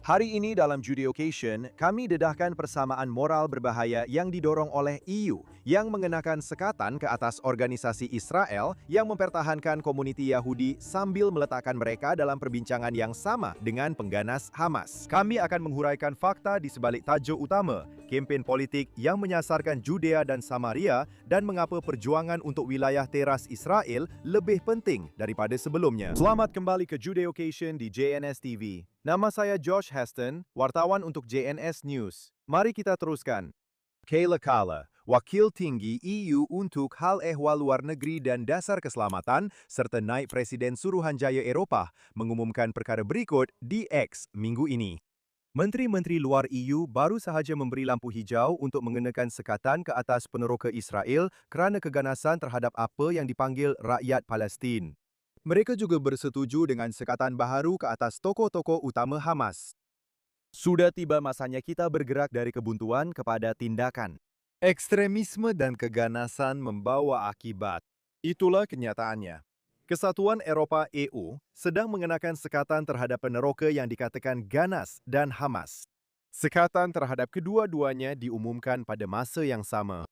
Hari ini dalam Judeo-cation, kami dedahkan persamaan moral berbahaya yang didorong oleh EU yang mengenakan sekatan ke atas organisasi Israel yang mempertahankan komuniti Yahudi sambil meletakkan mereka dalam perbincangan yang sama dengan pengganas Hamas. Kami akan menghuraikan fakta di sebalik tajuk utama, kempen politik yang menyasarkan Judea dan Samaria dan mengapa perjuangan untuk wilayah teras Israel lebih penting daripada sebelumnya. Selamat kembali ke Judeo-cation di JNS TV. Nama saya Josh Heston, wartawan untuk JNS News. Mari kita teruskan. Kayla Kala, Wakil Tinggi EU untuk Hal Ehwal Luar Negeri dan Dasar Keselamatan, serta Naib Presiden Suruhanjaya Eropah, mengumumkan perkara berikut di X minggu ini. Menteri-menteri luar EU baru sahaja memberi lampu hijau untuk mengenakan sekatan ke atas peneroka Israel kerana keganasan terhadap apa yang dipanggil rakyat Palestin. Mereka juga bersetuju dengan sekatan baharu ke atas tokoh-tokoh utama Hamas. Sudah tiba masanya kita bergerak dari kebuntuan kepada tindakan. Ekstremisme dan keganasan membawa akibat. Itulah kenyataannya. Kesatuan Eropah EU sedang mengenakan sekatan terhadap peneroka yang dikatakan ganas dan Hamas. Sekatan terhadap kedua-duanya diumumkan pada masa yang sama.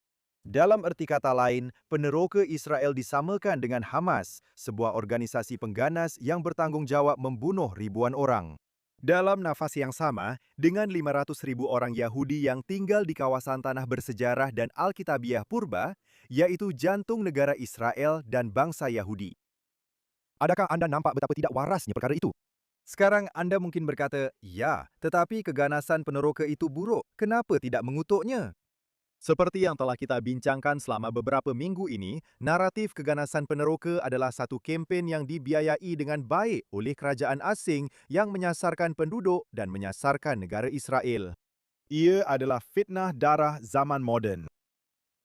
Dalam erti kata lain, peneroka Israel disamakan dengan Hamas, sebuah organisasi pengganas yang bertanggungjawab membunuh ribuan orang. Dalam nafas yang sama, dengan 500,000 orang Yahudi yang tinggal di kawasan tanah bersejarah dan Alkitabiah Purba, yaitu jantung negara Israel dan bangsa Yahudi. Adakah Anda nampak betapa tidak warasnya perkara itu? Sekarang Anda mungkin berkata, ya, tetapi keganasan peneroka itu buruk. Kenapa tidak mengutuknya? Seperti yang telah kita bincangkan selama beberapa minggu ini, naratif keganasan peneroka adalah satu kempen yang dibiayai dengan baik oleh kerajaan asing yang menyasarkan penduduk dan menyasarkan negara Israel. Ia adalah fitnah darah zaman moden.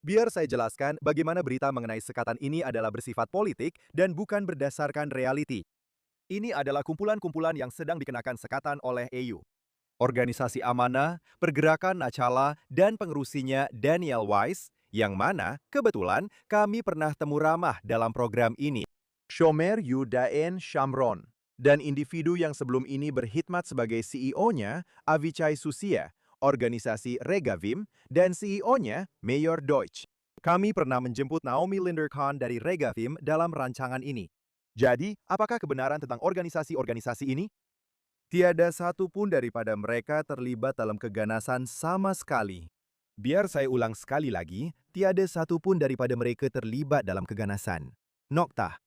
Biar saya jelaskan bagaimana berita mengenai sekatan ini adalah bersifat politik dan bukan berdasarkan realiti. Ini adalah kumpulan-kumpulan yang sedang dikenakan sekatan oleh EU. Organisasi Amanah, Pergerakan Nacala, dan pengerusinya Daniel Weiss, yang mana, kebetulan, kami pernah temu ramah dalam program ini. Shomer Yudaen Shamron, dan individu yang sebelum ini berkhidmat sebagai CEO-nya, Avichai Susia, organisasi Regavim, dan CEO-nya, Mayor Deutsch. Kami pernah menjemput Naomi Linder-Kahn dari Regavim dalam rancangan ini. Jadi, apakah kebenaran tentang organisasi-organisasi ini? Tiada satu pun daripada mereka terlibat dalam keganasan sama sekali. Biar saya ulang sekali lagi, tiada satu pun daripada mereka terlibat dalam keganasan. Noktah.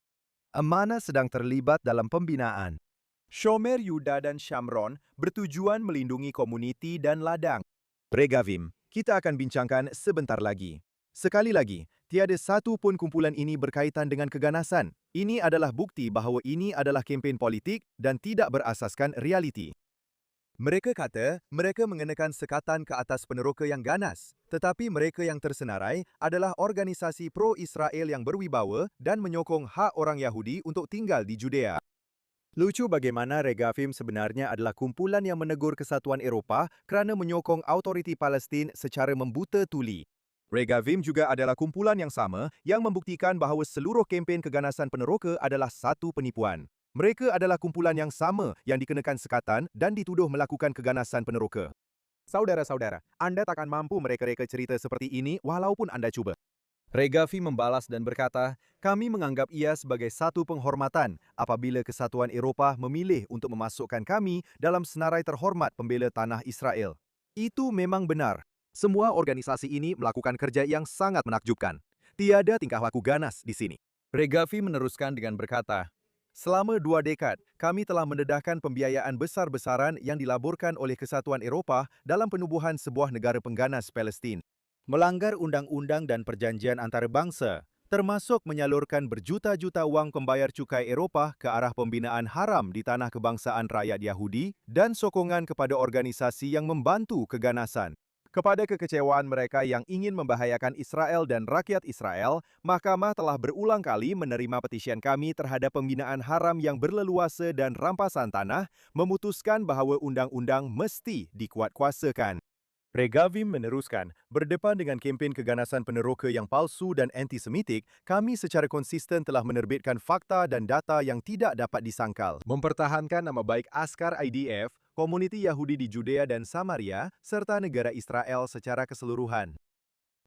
Amanah sedang terlibat dalam pembinaan. Shomer Yuda dan Shamron bertujuan melindungi komuniti dan ladang. Regavim, kita akan bincangkan sebentar lagi. Sekali lagi, tiada satu pun kumpulan ini berkaitan dengan keganasan. Ini adalah bukti bahawa ini adalah kempen politik dan tidak berasaskan realiti. Mereka kata mereka mengenakan sekatan ke atas peneroka yang ganas, tetapi mereka yang tersenarai adalah organisasi pro-Israel yang berwibawa dan menyokong hak orang Yahudi untuk tinggal di Judea. Lucu bagaimana Regavim sebenarnya adalah kumpulan yang menegur Kesatuan Eropah kerana menyokong autoriti Palestin secara membuta tuli. Regavim juga adalah kumpulan yang sama yang membuktikan bahawa seluruh kempen keganasan peneroka adalah satu penipuan. Mereka adalah kumpulan yang sama yang dikenakan sekatan dan dituduh melakukan keganasan peneroka. Saudara-saudara, Anda takkan mampu mereka-reka cerita seperti ini walaupun Anda cuba. Regavim membalas dan berkata, kami menganggap ia sebagai satu penghormatan apabila Kesatuan Eropah memilih untuk memasukkan kami dalam senarai terhormat pembela tanah Israel. Itu memang benar. Semua organisasi ini melakukan kerja yang sangat menakjubkan. Tiada tingkah laku ganas di sini. Regavim meneruskan dengan berkata, selama 2 dekad, kami telah mendedahkan pembiayaan besar-besaran yang dilaburkan oleh Kesatuan Eropah dalam penubuhan sebuah negara pengganas Palestin. Melanggar undang-undang dan perjanjian antarabangsa, termasuk menyalurkan berjuta-juta wang pembayar cukai Eropah ke arah pembinaan haram di tanah kebangsaan rakyat Yahudi dan sokongan kepada organisasi yang membantu keganasan. Kepada kekecewaan mereka yang ingin membahayakan Israel dan rakyat Israel, Mahkamah telah berulang kali menerima petisian kami terhadap pembinaan haram yang berleluasa dan rampasan tanah, memutuskan bahawa undang-undang mesti dikuatkuasakan. Regavim meneruskan, berdepan dengan kempen keganasan peneroka yang palsu dan antisemitik, kami secara konsisten telah menerbitkan fakta dan data yang tidak dapat disangkal. Mempertahankan nama baik askar IDF, komuniti Yahudi di Judea dan Samaria, serta negara Israel secara keseluruhan.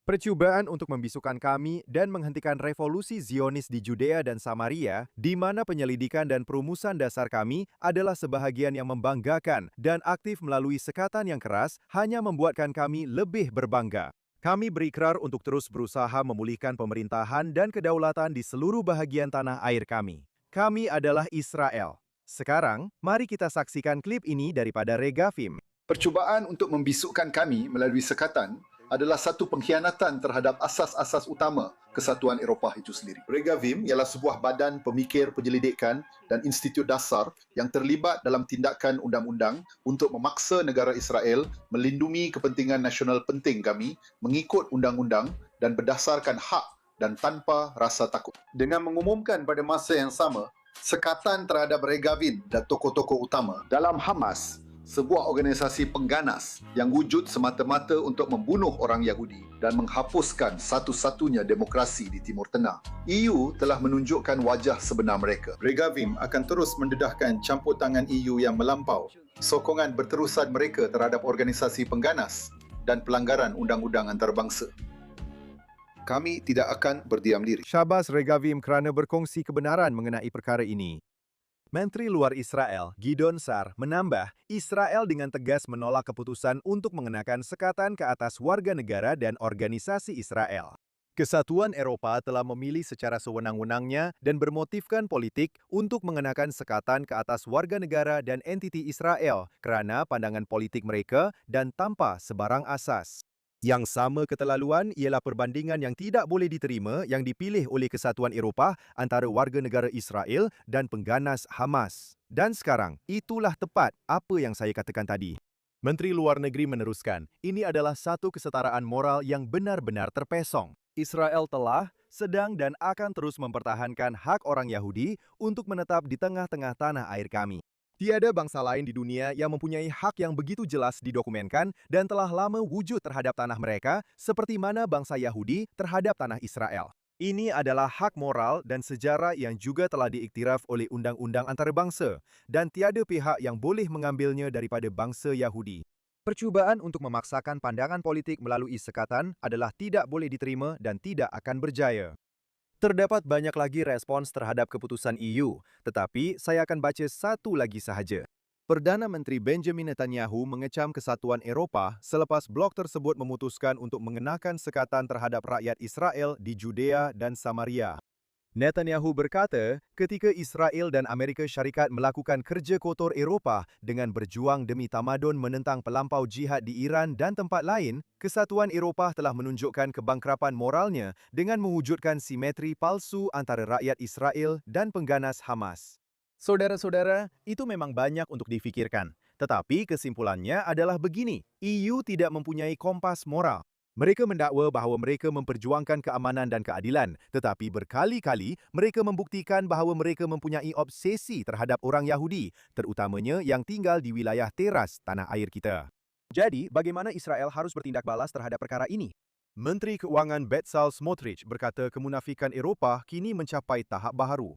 Percobaan untuk membisukan kami dan menghentikan revolusi Zionis di Judea dan Samaria, di mana penyelidikan dan perumusan dasar kami adalah sebahagian yang membanggakan dan aktif melalui sekatan yang keras, hanya membuatkan kami lebih berbangga. Kami berikrar untuk terus berusaha memulihkan pemerintahan dan kedaulatan di seluruh bahagian tanah air kami. Kami adalah Israel. Sekarang, mari kita saksikan klip ini daripada Regavim. Percubaan untuk membisukkan kami melalui sekatan adalah satu pengkhianatan terhadap asas-asas utama Kesatuan Eropah itu sendiri. Regavim ialah sebuah badan pemikir penyelidikan dan institut dasar yang terlibat dalam tindakan undang-undang untuk memaksa negara Israel melindungi kepentingan nasional penting kami mengikut undang-undang dan berdasarkan hak dan tanpa rasa takut. Dengan mengumumkan pada masa yang sama, sekatan terhadap Regavim dan tokoh-tokoh utama dalam Hamas, sebuah organisasi pengganas yang wujud semata-mata untuk membunuh orang Yahudi dan menghapuskan satu-satunya demokrasi di Timur Tengah. EU telah menunjukkan wajah sebenar mereka. Regavim akan terus mendedahkan campur tangan EU yang melampau, sokongan berterusan mereka terhadap organisasi pengganas dan pelanggaran undang-undang antarabangsa. Kami tidak akan berdiam diri. Syabas Regavim kerana berkongsi kebenaran mengenai perkara ini. Menteri Luar Israel, Gideon Sa'ar, menambah, Israel dengan tegas menolak keputusan untuk mengenakan sekatan ke atas warga negara dan organisasi Israel. Kesatuan Eropa telah memilih secara sewenang-wenangnya dan bermotifkan politik untuk mengenakan sekatan ke atas warga negara dan entiti Israel kerana pandangan politik mereka dan tanpa sebarang asas. Yang sama keterlaluan ialah perbandingan yang tidak boleh diterima yang dipilih oleh Kesatuan Eropah antara warga negara Israel dan pengganas Hamas. Dan sekarang, itulah tepat apa yang saya katakan tadi. Menteri Luar Negeri meneruskan, ini adalah satu kesetaraan moral yang benar-benar terpesong. Israel telah, sedang dan akan terus mempertahankan hak orang Yahudi untuk menetap di tengah-tengah tanah air kami. Tiada bangsa lain di dunia yang mempunyai hak yang begitu jelas didokumenkan dan telah lama wujud terhadap tanah mereka seperti mana bangsa Yahudi terhadap tanah Israel. Ini adalah hak moral dan sejarah yang juga telah diiktiraf oleh undang-undang antarabangsa dan tiada pihak yang boleh mengambilnya daripada bangsa Yahudi. Percubaan untuk memaksakan pandangan politik melalui sekatan adalah tidak boleh diterima dan tidak akan berjaya. Terdapat banyak lagi respons terhadap keputusan EU, tetapi saya akan baca satu lagi sahaja. Perdana Menteri Benjamin Netanyahu mengecam Kesatuan Eropah selepas blok tersebut memutuskan untuk mengenakan sekatan terhadap rakyat Israel di Judea dan Samaria. Netanyahu berkata, ketika Israel dan Amerika Syarikat melakukan kerja kotor Eropah dengan berjuang demi tamadun menentang pelampau jihad di Iran dan tempat lain, Kesatuan Eropah telah menunjukkan kebangkrapan moralnya dengan mewujudkan simetri palsu antara rakyat Israel dan pengganas Hamas. Saudara-saudara, itu memang banyak untuk difikirkan. Tetapi kesimpulannya adalah begini, EU tidak mempunyai kompas moral. Mereka mendakwa bahawa mereka memperjuangkan keamanan dan keadilan, tetapi berkali-kali mereka membuktikan bahawa mereka mempunyai obsesi terhadap orang Yahudi, terutamanya yang tinggal di wilayah teras tanah air kita. Jadi, bagaimana Israel harus bertindak balas terhadap perkara ini? Menteri Keuangan Bezalel Smotrich berkata kemunafikan Eropah kini mencapai tahap baharu.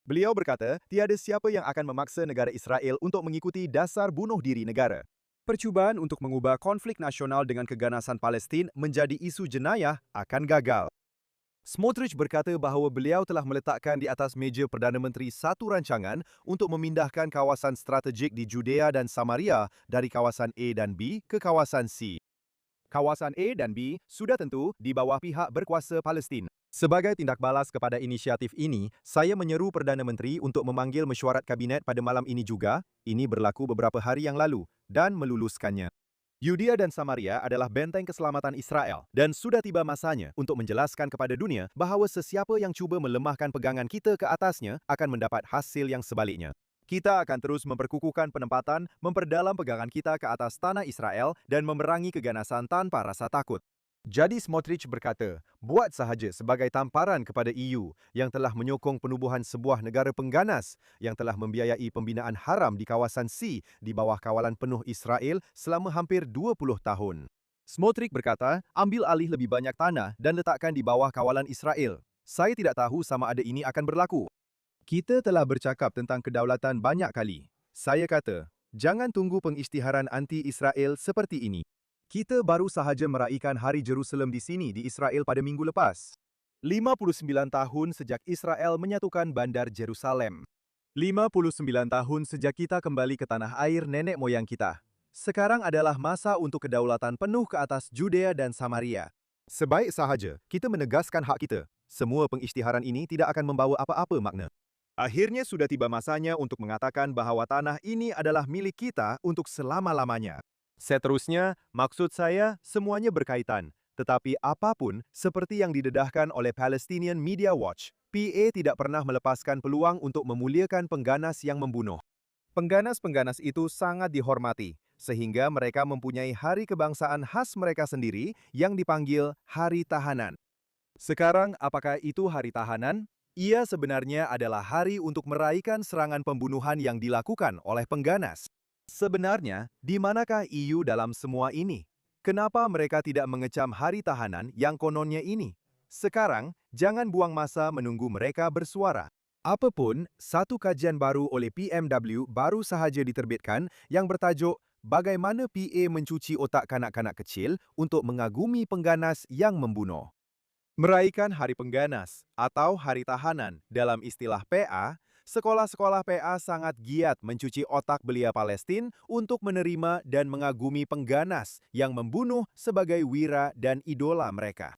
Beliau berkata, tiada siapa yang akan memaksa negara Israel untuk mengikuti dasar bunuh diri negara. Percubaan untuk mengubah konflik nasional dengan keganasan Palestin menjadi isu jenayah akan gagal. Smotrich berkata bahawa beliau telah meletakkan di atas meja Perdana Menteri satu rancangan untuk memindahkan kawasan strategik di Judea dan Samaria dari kawasan A dan B ke kawasan C. Kawasan A dan B sudah tentu di bawah pihak berkuasa Palestin. Sebagai tindak balas kepada inisiatif ini, saya menyeru Perdana Menteri untuk memanggil mesyuarat kabinet pada malam ini juga, ini berlaku beberapa hari yang lalu, dan meluluskannya. Yudea dan Samaria adalah benteng keselamatan Israel dan sudah tiba masanya untuk menjelaskan kepada dunia bahawa sesiapa yang cuba melemahkan pegangan kita ke atasnya akan mendapat hasil yang sebaliknya. Kita akan terus memperkukuhkan penempatan, memperdalam pegangan kita ke atas tanah Israel dan memerangi keganasan tanpa rasa takut. Jadi Smotrich berkata, buat sahaja sebagai tamparan kepada EU yang telah menyokong penubuhan sebuah negara pengganas yang telah membiayai pembinaan haram di kawasan C di bawah kawalan penuh Israel selama hampir 20 tahun. Smotrich berkata, ambil alih lebih banyak tanah dan letakkan di bawah kawalan Israel. Saya tidak tahu sama ada ini akan berlaku. Kita telah bercakap tentang kedaulatan banyak kali. Saya kata, Jangan tunggu pengisytiharan anti-Israel seperti ini. Kita baru sahaja meraihkan Hari Jerusalem di sini di Israel pada minggu lepas. 59 tahun sejak Israel menyatukan Bandar Jerusalem. 59 tahun sejak kita kembali ke tanah air nenek moyang kita. Sekarang adalah masa untuk kedaulatan penuh ke atas Judea dan Samaria. Sebaik sahaja kita menegaskan hak kita, semua pengisytiharan ini tidak akan membawa apa-apa makna. Akhirnya sudah tiba masanya untuk mengatakan bahawa tanah ini adalah milik kita untuk selama-lamanya. Seterusnya, maksud saya semuanya berkaitan. Tetapi apapun, seperti yang didedahkan oleh Palestinian Media Watch, PA tidak pernah melepaskan peluang untuk memuliakan pengganas yang membunuh. Pengganas-pengganas itu sangat dihormati, sehingga mereka mempunyai hari kebangsaan khas mereka sendiri yang dipanggil Hari Tahanan. Sekarang, apakah itu Hari Tahanan? Ia sebenarnya adalah hari untuk meraihkan serangan pembunuhan yang dilakukan oleh pengganas. Sebenarnya, di manakah EU dalam semua ini? Kenapa mereka tidak mengecam Hari Tahanan yang kononnya ini? Sekarang, jangan buang masa menunggu mereka bersuara. Apapun, satu kajian baru oleh PMW baru sahaja diterbitkan yang bertajuk Bagaimana PA mencuci otak kanak-kanak kecil untuk mengagumi pengganas yang membunuh. Meraihkan Hari Pengganas atau Hari Tahanan dalam istilah PA, sekolah-sekolah PA sangat giat mencuci otak belia Palestin untuk menerima dan mengagumi pengganas yang membunuh sebagai wira dan idola mereka.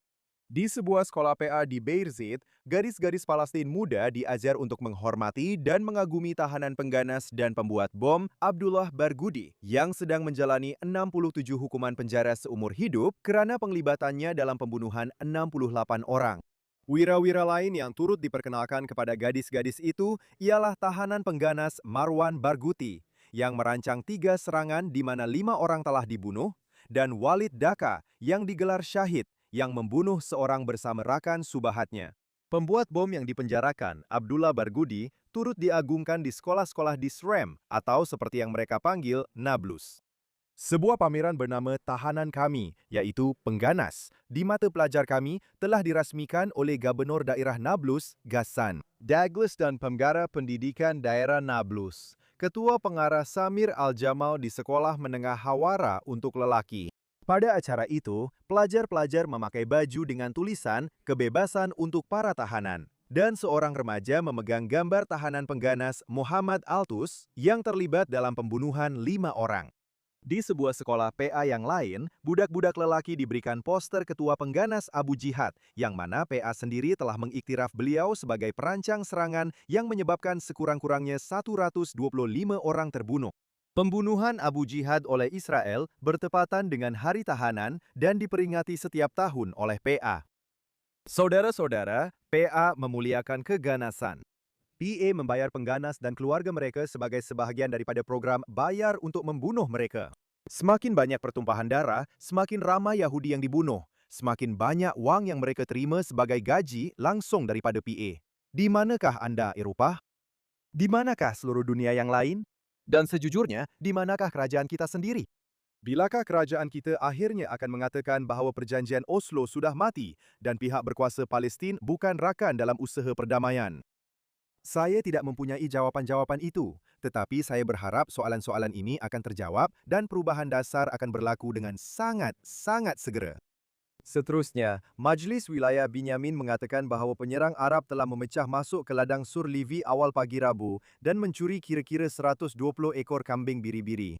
Di sebuah sekolah PA di Beirzeit, gadis-gadis Palestin muda diajar untuk menghormati dan mengagumi tahanan pengganas dan pembuat bom Abdullah Barghouti yang sedang menjalani 67 hukuman penjara seumur hidup kerana penglibatannya dalam pembunuhan 68 orang. Wira-wira lain yang turut diperkenalkan kepada gadis-gadis itu ialah tahanan pengganas Marwan Barghouti yang merancang 3 serangan di mana 5 orang telah dibunuh dan Walid Daka yang digelar syahid yang membunuh seorang bersama rakan subahatnya. Pembuat bom yang dipenjarakan, Abdullah Barghouti, turut diagungkan di sekolah-sekolah di Srem atau seperti yang mereka panggil, Nablus. Sebuah pameran bernama Tahanan Kami, yaitu Pengganas, di mata pelajar kami telah dirasmikan oleh Gubernur Daerah Nablus, Ghassan Douglas dan Pengarah Pendidikan Daerah Nablus, Ketua Pengarah Samir Al-Jamal di Sekolah Menengah Hawara untuk Lelaki. Pada acara itu, pelajar-pelajar memakai baju dengan tulisan kebebasan untuk para tahanan. Dan seorang remaja memegang gambar tahanan pengganas Muhammad Altus yang terlibat dalam pembunuhan 5 orang. Di sebuah sekolah PA yang lain, budak-budak lelaki diberikan poster ketua pengganas Abu Jihad, yang mana PA sendiri telah mengiktiraf beliau sebagai perancang serangan yang menyebabkan sekurang-kurangnya 125 orang terbunuh. Pembunuhan Abu Jihad oleh Israel bertepatan dengan Hari Tahanan dan diperingati setiap tahun oleh PA. Saudara-saudara, PA memuliakan keganasan. PA membayar pengganas dan keluarga mereka sebagai sebahagian daripada program bayar untuk membunuh mereka. Semakin banyak pertumpahan darah, semakin ramai Yahudi yang dibunuh. Semakin banyak wang yang mereka terima sebagai gaji langsung daripada PA. Di manakah anda, Eropah? Di manakah seluruh dunia yang lain? Dan sejujurnya, di manakah kerajaan kita sendiri? Bilakah kerajaan kita akhirnya akan mengatakan bahawa perjanjian Oslo sudah mati dan pihak berkuasa Palestin bukan rakan dalam usaha perdamaian? Saya tidak mempunyai jawapan-jawapan itu, tetapi saya berharap soalan-soalan ini akan terjawab dan perubahan dasar akan berlaku dengan sangat segera. Seterusnya, Majlis Wilayah Binyamin mengatakan bahawa penyerang Arab telah memecah masuk ke ladang Sur Livi awal pagi Rabu dan mencuri kira-kira 120 ekor kambing biri-biri.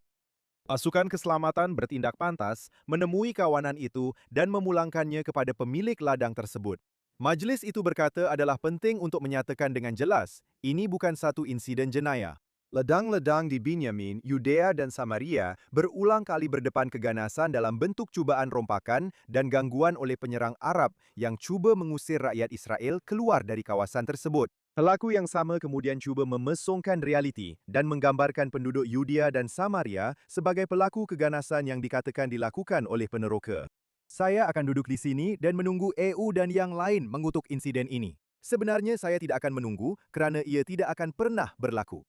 Pasukan keselamatan bertindak pantas menemui kawanan itu dan memulangkannya kepada pemilik ladang tersebut. Majlis itu berkata adalah penting untuk menyatakan dengan jelas, ini bukan satu insiden jenayah. Ladang-ladang di Binyamin, Yudea dan Samaria berulang kali berdepan keganasan dalam bentuk cubaan rompakan dan gangguan oleh penyerang Arab yang cuba mengusir rakyat Israel keluar dari kawasan tersebut. Pelaku yang sama kemudian cuba memesongkan realiti dan menggambarkan penduduk Yudea dan Samaria sebagai pelaku keganasan yang dikatakan dilakukan oleh peneroka. Saya akan duduk di sini dan menunggu EU dan yang lain mengutuk insiden ini. Sebenarnya saya tidak akan menunggu kerana ia tidak akan pernah berlaku.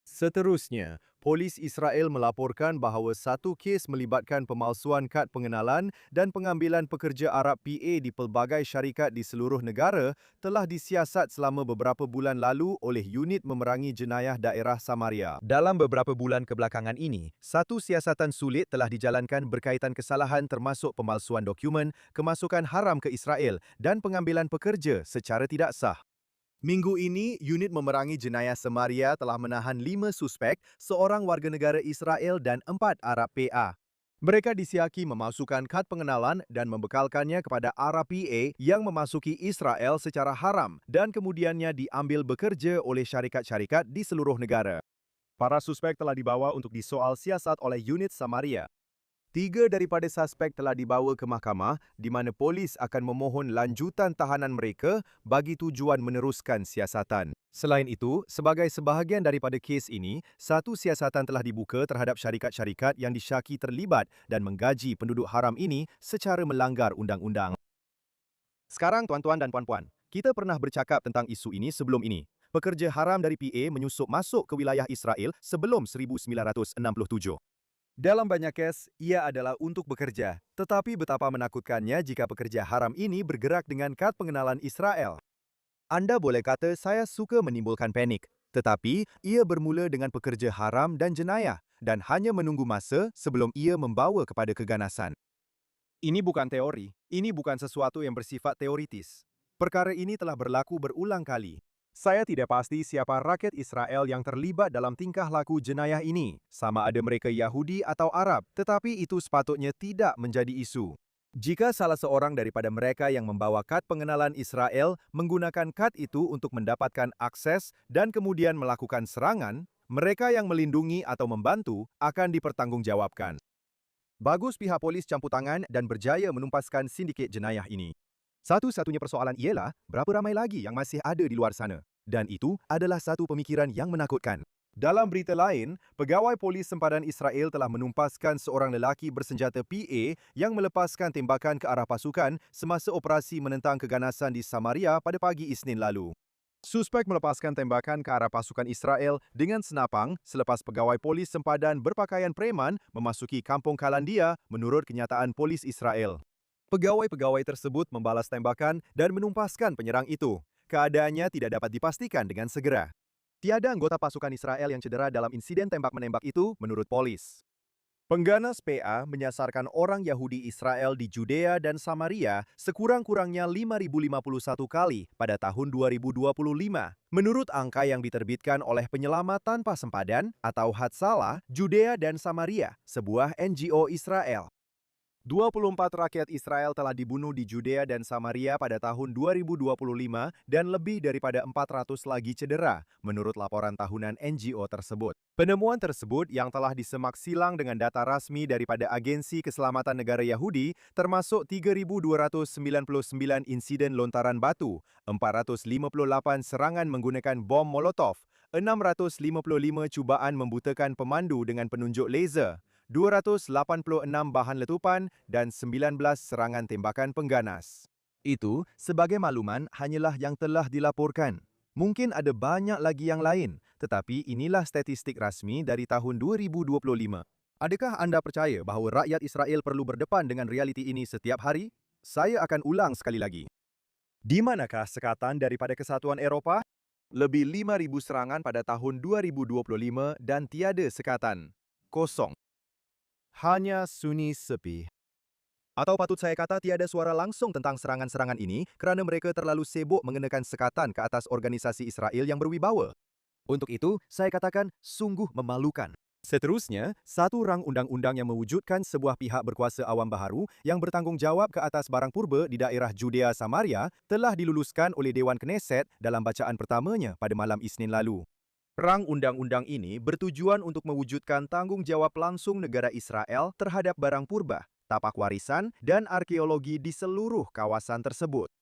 Seterusnya, polis Israel melaporkan bahawa satu kes melibatkan pemalsuan kad pengenalan dan pengambilan pekerja Arab PA di pelbagai syarikat di seluruh negara telah disiasat selama beberapa bulan lalu oleh unit memerangi jenayah daerah Samaria. Dalam beberapa bulan kebelakangan ini, satu siasatan sulit telah dijalankan berkaitan kesalahan termasuk pemalsuan dokumen, kemasukan haram ke Israel dan pengambilan pekerja secara tidak sah. Minggu ini, unit memerangi jenayah Samaria telah menahan 5 suspek, seorang warga negara Israel dan 4 Arab PA. Mereka disiaki memasukkan kad pengenalan dan membekalkannya kepada Arab PA yang memasuki Israel secara haram dan kemudiannya diambil bekerja oleh syarikat-syarikat di seluruh negara. Para suspek telah dibawa untuk disoal siasat oleh unit Samaria. 3 daripada suspek telah dibawa ke mahkamah di mana polis akan memohon lanjutan tahanan mereka bagi tujuan meneruskan siasatan. Selain itu, sebagai sebahagian daripada kes ini, satu siasatan telah dibuka terhadap syarikat-syarikat yang disyaki terlibat dan menggaji penduduk haram ini secara melanggar undang-undang. Sekarang tuan-tuan dan puan-puan, kita pernah bercakap tentang isu ini sebelum ini. Pekerja haram dari PA menyusup masuk ke wilayah Israel sebelum 1967. Dalam banyak kes, ia adalah untuk bekerja. Tetapi betapa menakutkannya jika pekerja haram ini bergerak dengan kad pengenalan Israel. Anda boleh kata saya suka menimbulkan panik. Tetapi, ia bermula dengan pekerja haram dan jenayah dan hanya menunggu masa sebelum ia membawa kepada keganasan. Ini bukan teori. Ini bukan sesuatu yang bersifat teoritis. Perkara ini telah berlaku berulang kali. Saya tidak pasti siapa rakyat Israel yang terlibat dalam tingkah laku jenayah ini, sama ada mereka Yahudi atau Arab, tetapi itu sepatutnya tidak menjadi isu. Jika salah seorang daripada mereka yang membawa kad pengenalan Israel menggunakan kad itu untuk mendapatkan akses dan kemudian melakukan serangan, mereka yang melindungi atau membantu akan dipertanggungjawabkan. Bagus pihak polis campur tangan dan berjaya menumpaskan sindiket jenayah ini. Satu-satunya persoalan ialah berapa ramai lagi yang masih ada di luar sana. Dan itu adalah satu pemikiran yang menakutkan. Dalam berita lain, pegawai polis sempadan Israel telah menumpaskan seorang lelaki bersenjata PA yang melepaskan tembakan ke arah pasukan semasa operasi menentang keganasan di Samaria pada pagi Isnin lalu. Suspek melepaskan tembakan ke arah pasukan Israel dengan senapang selepas pegawai polis sempadan berpakaian preman memasuki kampung Kalandia menurut kenyataan polis Israel. Pegawai-pegawai tersebut membalas tembakan dan menumpaskan penyerang itu. Keadaannya tidak dapat dipastikan dengan segera. Tiada anggota pasukan Israel yang cedera dalam insiden tembak-menembak itu, menurut polis. Pengganas PA menyasarkan orang Yahudi Israel di Judea dan Samaria sekurang-kurangnya 5.051 kali pada tahun 2025, menurut angka yang diterbitkan oleh Penyelamat Tanpa Sempadan atau Hatzalah, Judea dan Samaria, sebuah NGO Israel. 24 rakyat Israel telah dibunuh di Judea dan Samaria pada tahun 2025 dan lebih daripada 400 lagi cedera, menurut laporan tahunan NGO tersebut. Penemuan tersebut yang telah disemak silang dengan data rasmi daripada Agensi Keselamatan Negara Yahudi termasuk 3.299 insiden lontaran batu, 458 serangan menggunakan bom Molotov, 655 cubaan membutakan pemandu dengan penunjuk laser, 286 bahan letupan dan 19 serangan tembakan pengganas. Itu, sebagai makluman, hanyalah yang telah dilaporkan. Mungkin ada banyak lagi yang lain, tetapi inilah statistik rasmi dari tahun 2025. Adakah anda percaya bahawa rakyat Israel perlu berdepan dengan realiti ini setiap hari? Saya akan ulang sekali lagi. Di manakah sekatan daripada Kesatuan Eropah? Lebih 5,000 serangan pada tahun 2025 dan tiada sekatan. Kosong. Hanya sunyi sepi. Atau patut saya kata tiada suara langsung tentang serangan-serangan ini kerana mereka terlalu sibuk mengenakan sekatan ke atas organisasi Israel yang berwibawa. Untuk itu, saya katakan sungguh memalukan. Seterusnya, satu rang undang-undang yang mewujudkan sebuah pihak berkuasa awam baharu yang bertanggungjawab ke atas barang purba di daerah Judea Samaria telah diluluskan oleh Dewan Knesset dalam bacaan pertamanya pada malam Isnin lalu. Rang undang-undang ini bertujuan untuk mewujudkan tanggungjawab langsung negara Israel terhadap barang purba, tapak warisan, dan arkeologi di seluruh kawasan tersebut.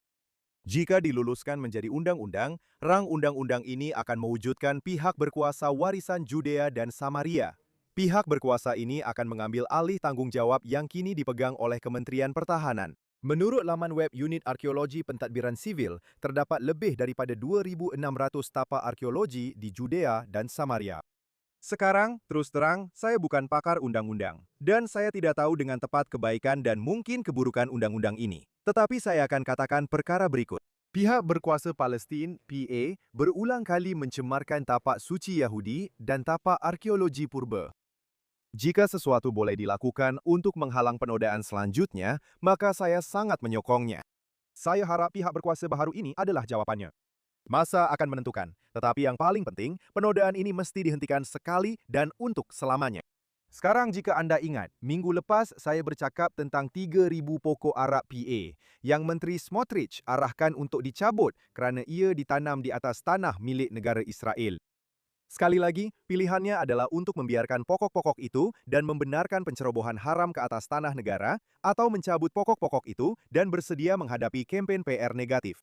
Jika diluluskan menjadi undang-undang, rang undang-undang ini akan mewujudkan pihak berkuasa warisan Judea dan Samaria. Pihak berkuasa ini akan mengambil alih tanggungjawab yang kini dipegang oleh Kementerian Pertahanan. Menurut laman web Unit Arkeologi Pentadbiran Sivil, terdapat lebih daripada 2,600 tapak arkeologi di Judea dan Samaria. Sekarang, terus terang, saya bukan pakar undang-undang. Dan saya tidak tahu dengan tepat kebaikan dan mungkin keburukan undang-undang ini. Tetapi saya akan katakan perkara berikut. Pihak berkuasa Palestin, PA, berulang kali mencemarkan tapak suci Yahudi dan tapak arkeologi purba. Jika sesuatu boleh dilakukan untuk menghalang penodaan selanjutnya, maka saya sangat menyokongnya. Saya harap pihak berkuasa baharu ini adalah jawapannya. Masa akan menentukan, tetapi yang paling penting, penodaan ini mesti dihentikan sekali dan untuk selamanya. Sekarang jika Anda ingat, minggu lepas saya bercakap tentang 3,000 pokok arak PA yang Menteri Smotrich arahkan untuk dicabut kerana ia ditanam di atas tanah milik negara Israel. Sekali lagi, pilihannya adalah untuk membiarkan pokok-pokok itu dan membenarkan pencerobohan haram ke atas tanah negara atau mencabut pokok-pokok itu dan bersedia menghadapi kempen PR negatif.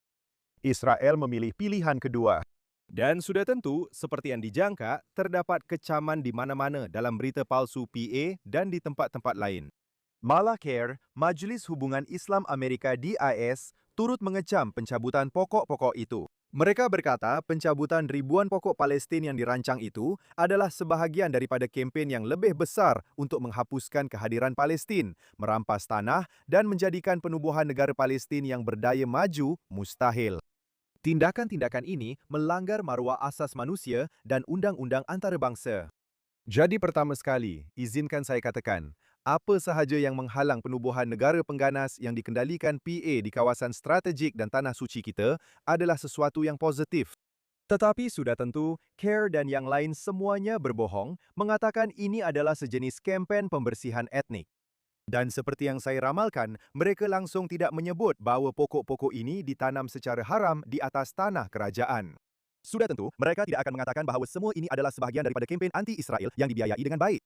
Israel memilih pilihan kedua. Dan sudah tentu, seperti yang dijangka, terdapat kecaman di mana-mana dalam berita palsu PA dan di tempat-tempat lain. Malah CARE, Majlis Hubungan Islam Amerika DIS, turut mengecam pencabutan pokok-pokok itu. Mereka berkata pencabutan ribuan pokok Palestin yang dirancang itu adalah sebahagian daripada kempen yang lebih besar untuk menghapuskan kehadiran Palestin, merampas tanah dan menjadikan penubuhan negara Palestin yang berdaya maju mustahil. Tindakan-tindakan ini melanggar maruah asas manusia dan undang-undang antarabangsa. Jadi pertama sekali, izinkan saya katakan, apa sahaja yang menghalang penubuhan negara pengganas yang dikendalikan PA di kawasan strategik dan tanah suci kita adalah sesuatu yang positif. Tetapi sudah tentu, CARE dan yang lain semuanya berbohong mengatakan ini adalah sejenis kempen pembersihan etnik. Dan seperti yang saya ramalkan, mereka langsung tidak menyebut bahawa pokok-pokok ini ditanam secara haram di atas tanah kerajaan. Sudah tentu, mereka tidak akan mengatakan bahawa semua ini adalah sebahagian daripada kempen anti-Israel yang dibiayai dengan baik.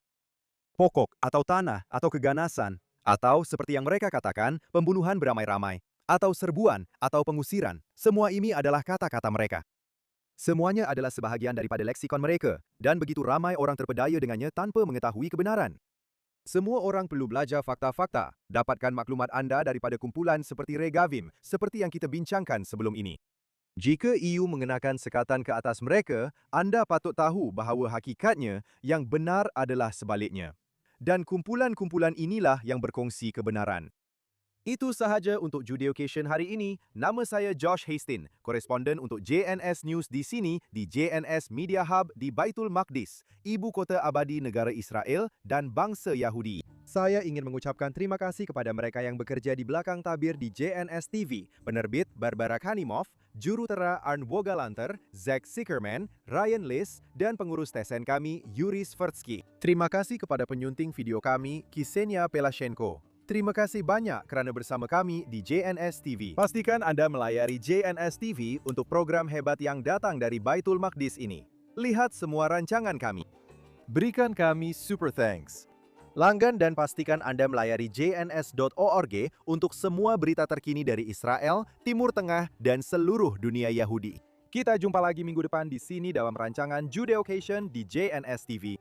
Pokok atau tanah atau keganasan, atau seperti yang mereka katakan, pembunuhan beramai-ramai, atau serbuan atau pengusiran, semua ini adalah kata-kata mereka. Semuanya adalah sebahagian daripada leksikon mereka, dan begitu ramai orang terpedaya dengannya tanpa mengetahui kebenaran. Semua orang perlu belajar fakta-fakta, dapatkan maklumat anda daripada kumpulan seperti Regavim, seperti yang kita bincangkan sebelum ini. Jika EU mengenakan sekatan ke atas mereka, anda patut tahu bahawa hakikatnya yang benar adalah sebaliknya. Dan kumpulan-kumpulan inilah yang berkongsi kebenaran. Itu sahaja untuk Judeocation hari ini. Nama saya Josh Hastings, koresponden untuk JNS News di sini di JNS Media Hub di Baitul Maqdis, ibu kota abadi negara Israel dan bangsa Yahudi. Saya ingin mengucapkan terima kasih kepada mereka yang bekerja di belakang tabir di JNS TV, penerbit Barbara Kanimov, jurutera Arn Wogalanter, Zach Sickerman, Ryan Liss, dan pengurus TSN kami, Yuri Svertsky. Terima kasih kepada penyunting video kami, Ksenia Pelashenko. Terima kasih banyak kerana bersama kami di JNS TV. Pastikan anda melayari JNS TV untuk program hebat yang datang dari Baitul Maqdis ini. Lihat semua rancangan kami. Berikan kami super thanks. Langgan dan pastikan anda melayari jns.org untuk semua berita terkini dari Israel, Timur Tengah, dan seluruh dunia Yahudi. Kita jumpa lagi minggu depan di sini dalam rancangan Judeocation di JNS TV.